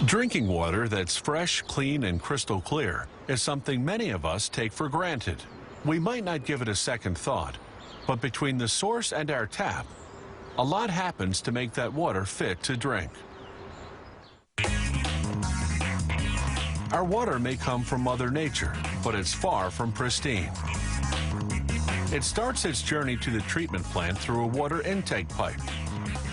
Drinking water that's fresh, clean, and crystal clear is something many of us take for granted. We might not give it a second thought, but between the source and our tap, a lot happens to make that water fit to drink. Our water may come from Mother Nature, but it's far from pristine. It starts its journey to the treatment plant through a water intake pipe.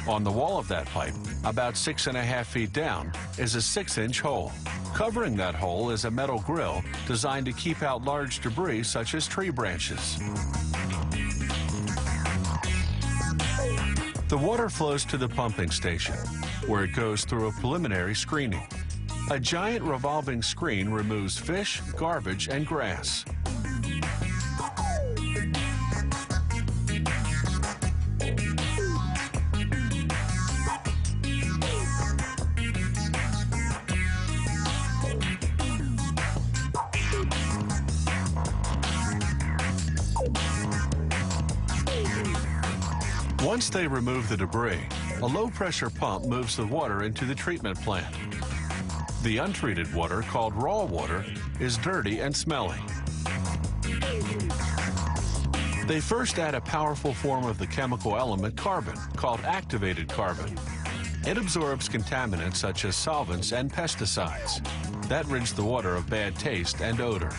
On the wall of that pipe, about 6.5 feet down, is a 6-inch hole. Covering that hole is a metal grill designed to keep out large debris such as tree branches. The water flows to the pumping station, where it goes through a preliminary screening. A giant revolving screen removes fish, garbage, and grass. Once they remove the debris, a low-pressure pump moves the water into the treatment plant. The untreated water, called raw water, is dirty and smelly. They first add a powerful form of the chemical element carbon, called activated carbon. It absorbs contaminants such as solvents and pesticides. That rids the water of bad taste and odor.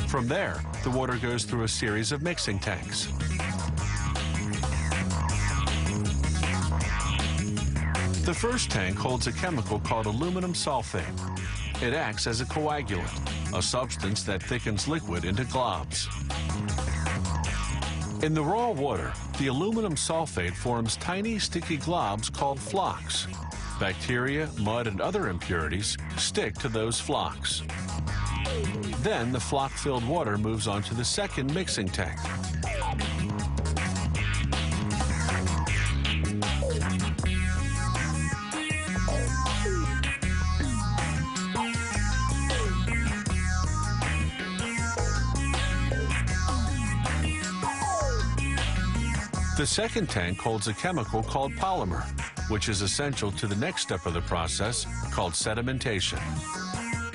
From there, the water goes through a series of mixing tanks. The first tank holds a chemical called aluminum sulfate. It acts as a coagulant, a substance that thickens liquid into globs. In the raw water, the aluminum sulfate forms tiny sticky globs called flocks. Bacteria, mud, and other impurities stick to those flocks. Then the flock-filled water moves on to the second mixing tank. The second tank holds a chemical called polymer, which is essential to the next step of the process, called sedimentation.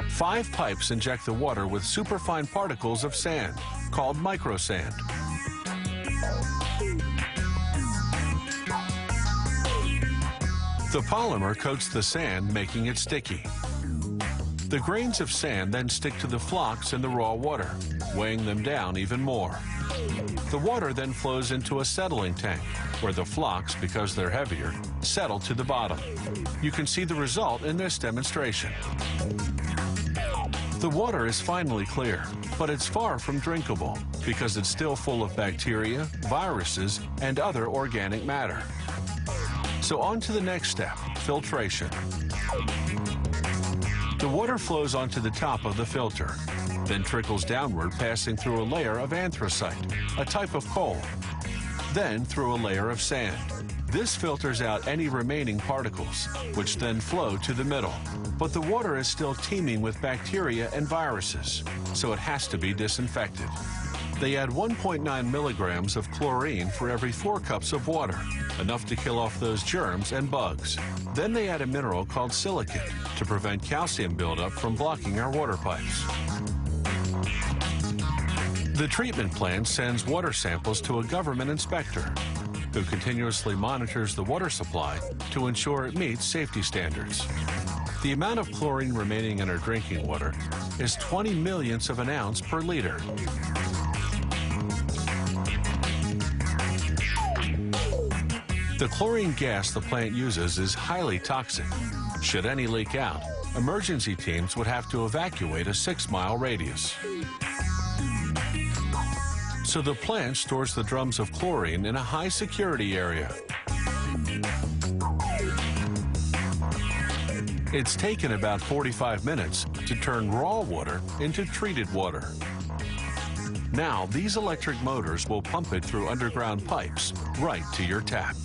5 pipes inject the water with superfine particles of sand, called microsand. The polymer coats the sand, making it sticky. The grains of sand then stick to the flocks in the raw water, weighing them down even more. The water then flows into a settling tank, where the flocks, because they're heavier, settle to the bottom. You can see the result in this demonstration. The water is finally clear, but it's far from drinkable because it's still full of bacteria, viruses, and other organic matter. So on to the next step, filtration. The water flows onto the top of the filter, then trickles downward, passing through a layer of anthracite, a type of coal, then through a layer of sand. This filters out any remaining particles, which then flow to the middle. But the water is still teeming with bacteria and viruses, so it has to be disinfected. They add 1.9 milligrams of chlorine for every 4 cups of water, enough to kill off those germs and bugs. Then they add a mineral called silicate to prevent calcium buildup from blocking our water pipes. The treatment plant sends water samples to a government inspector who continuously monitors the water supply to ensure it meets safety standards. The amount of chlorine remaining in our drinking water is 20 millionths of an ounce per liter. The chlorine gas the plant uses is highly toxic. Should any leak out, emergency teams would have to evacuate a 6-mile radius. So the plant stores the drums of chlorine in a high-security area. It's taken about 45 minutes to turn raw water into treated water. Now, these electric motors will pump it through underground pipes right to your tap.